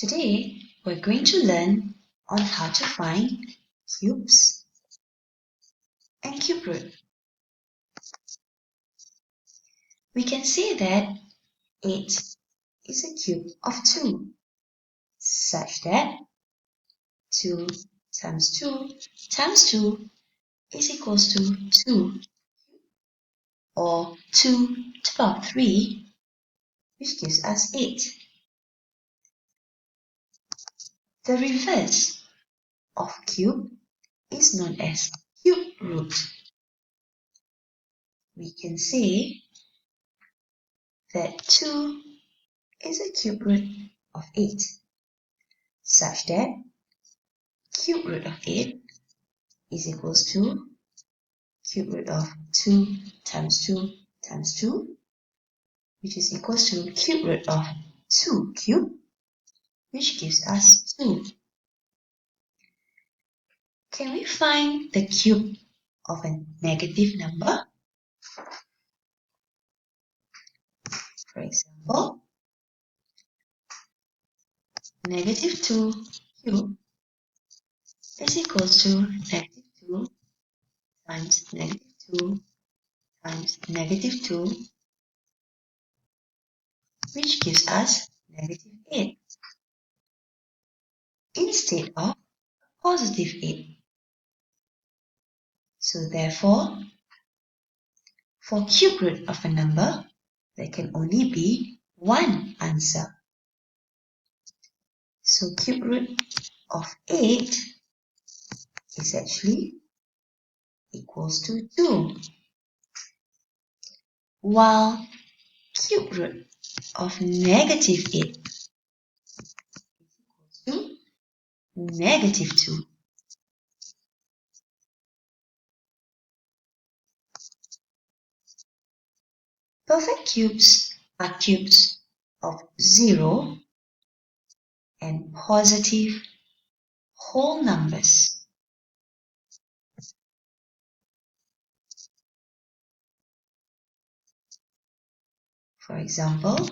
Today, we're going to learn on how to find cubes and cube root. We can say that 8 is a cube of 2, such that 2 times 2 times 2 is equals to 2, or 2 to the power 3, which gives us 8. The reverse of cube is known as cube root. We can say that 2 is a cube root of 8, such that cube root of 8 is equals to cube root of 2 times 2 times 2, which is equals to cube root of 2 cube, which gives us 2. Can we find the cube of a negative number? For example, negative 2 cube is equals to negative 2 times negative 2 times negative 2, which gives us negative 8 instead of positive 8. So therefore, for cube root of a number, there can only be one answer. So cube root of 8 is actually equals to 2, while cube root of negative 8 is equals to negative 2. Perfect cubes are cubes of 0 and positive whole numbers. For example,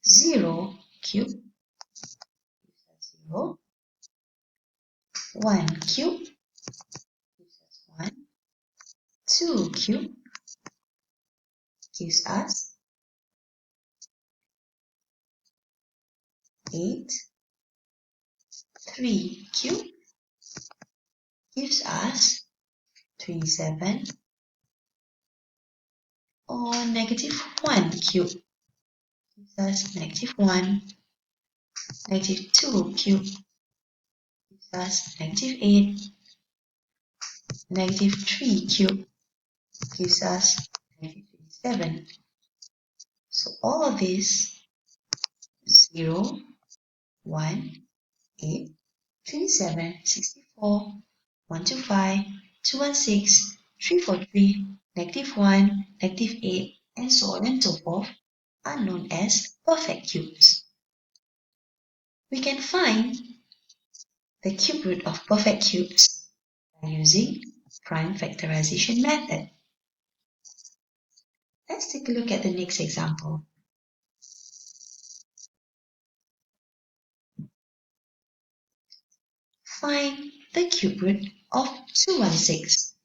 0 cube gives us 0, 1 cube gives us 1, 2 cube gives us 8, 3 cube gives us 27, or negative 1 cube gives us negative 1, negative 2 cube gives us negative 8, negative 3 cube gives us negative 27. So all of this 0, 1, 8, 27, 64, 125, 216, 343, negative 1, negative 8, and so on and so forth are known as perfect cubes. We can find the cube root of perfect cubes by using prime factorization method. Let's take a look at the next example. Find the cube root of 216.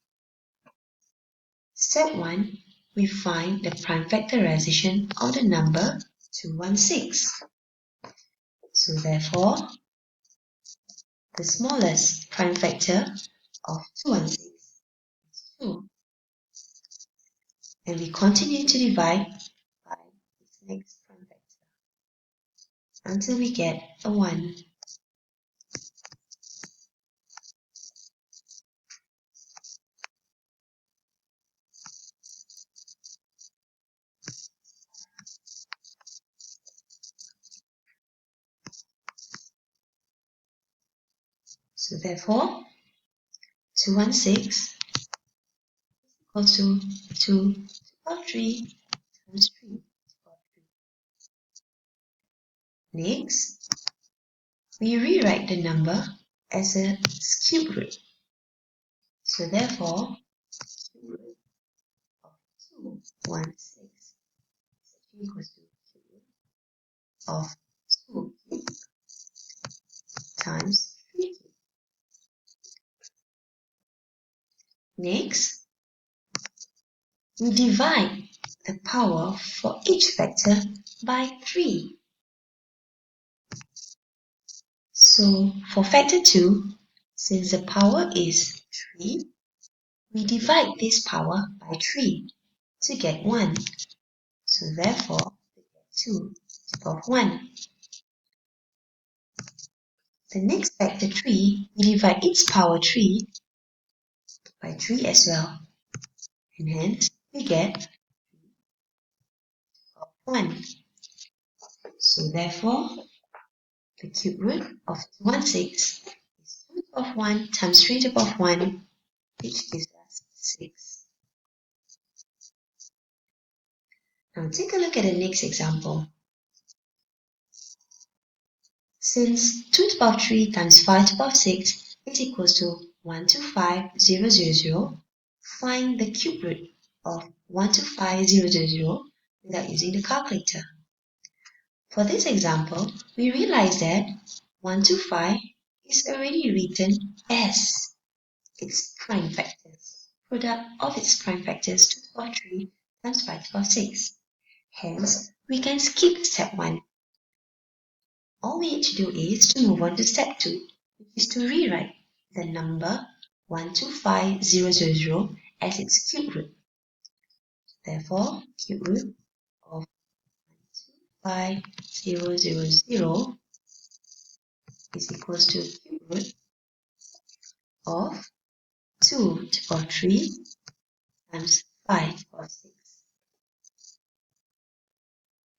Step 1, we find the prime factorization of the number 216. So therefore, the smallest prime factor of 216 is 2. And we continue to divide by its next prime factor until we get a 1. So therefore, 216 equals to 2 to the power 3 times 3 to the power 3. Next, we rewrite the number as a cube root. So therefore, cube root of 216 is actually equals to cube root of 2 cube times 3 cube. Next, we divide the power for each factor by 3. So for factor 2, since the power is 3, we divide this power by 3 to get 1. So therefore, we get 2 to the power of 1. The next factor 3, we divide its power 3 by 3 as well. And hence, we get 1. So therefore, the cube root of 216 is 2 to the power of 1 times 3 to the power of 1, which gives us 6. Now take a look at the next example. Since 2 to the power of 3 times 5 to the power of 6 is equals to 125000, find the cube root of 125000 without using the calculator. For this example, we realize that 125 is already written as its prime factors, product of its prime factors 2 to the power of 3 times 5 to the power of 6. Hence, we can skip step 1. All we need to do is to move on to step 2, which is to rewrite the number 125000 as its cube root. Therefore, cube root of 125,000 is equals to cube root of 2 to the power of 3 times 5 to the power of 6.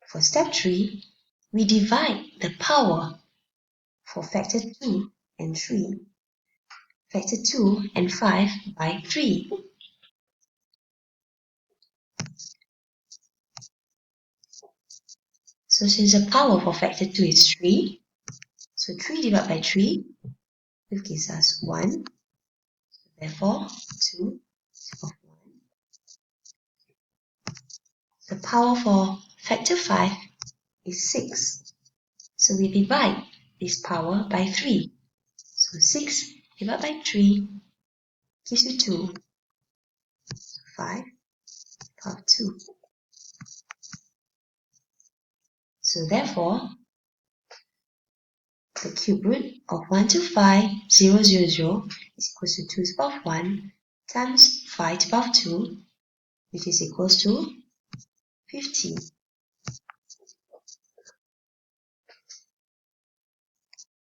For step 3, we divide the power for factor 2 and 3, factor 2 and 5 by 3. So since the power for factor 2 is 3, so 3 divided by 3, which gives us 1. Therefore, 2 of 1. The power for factor 5 is 6. So we divide this power by 3. So 6 divided by 3 gives you 2. So 5 power of 2. So therefore, the cube root of 125000 is equal to 2 to the power of 1 times 5 to the power of 2, which is equals to 50.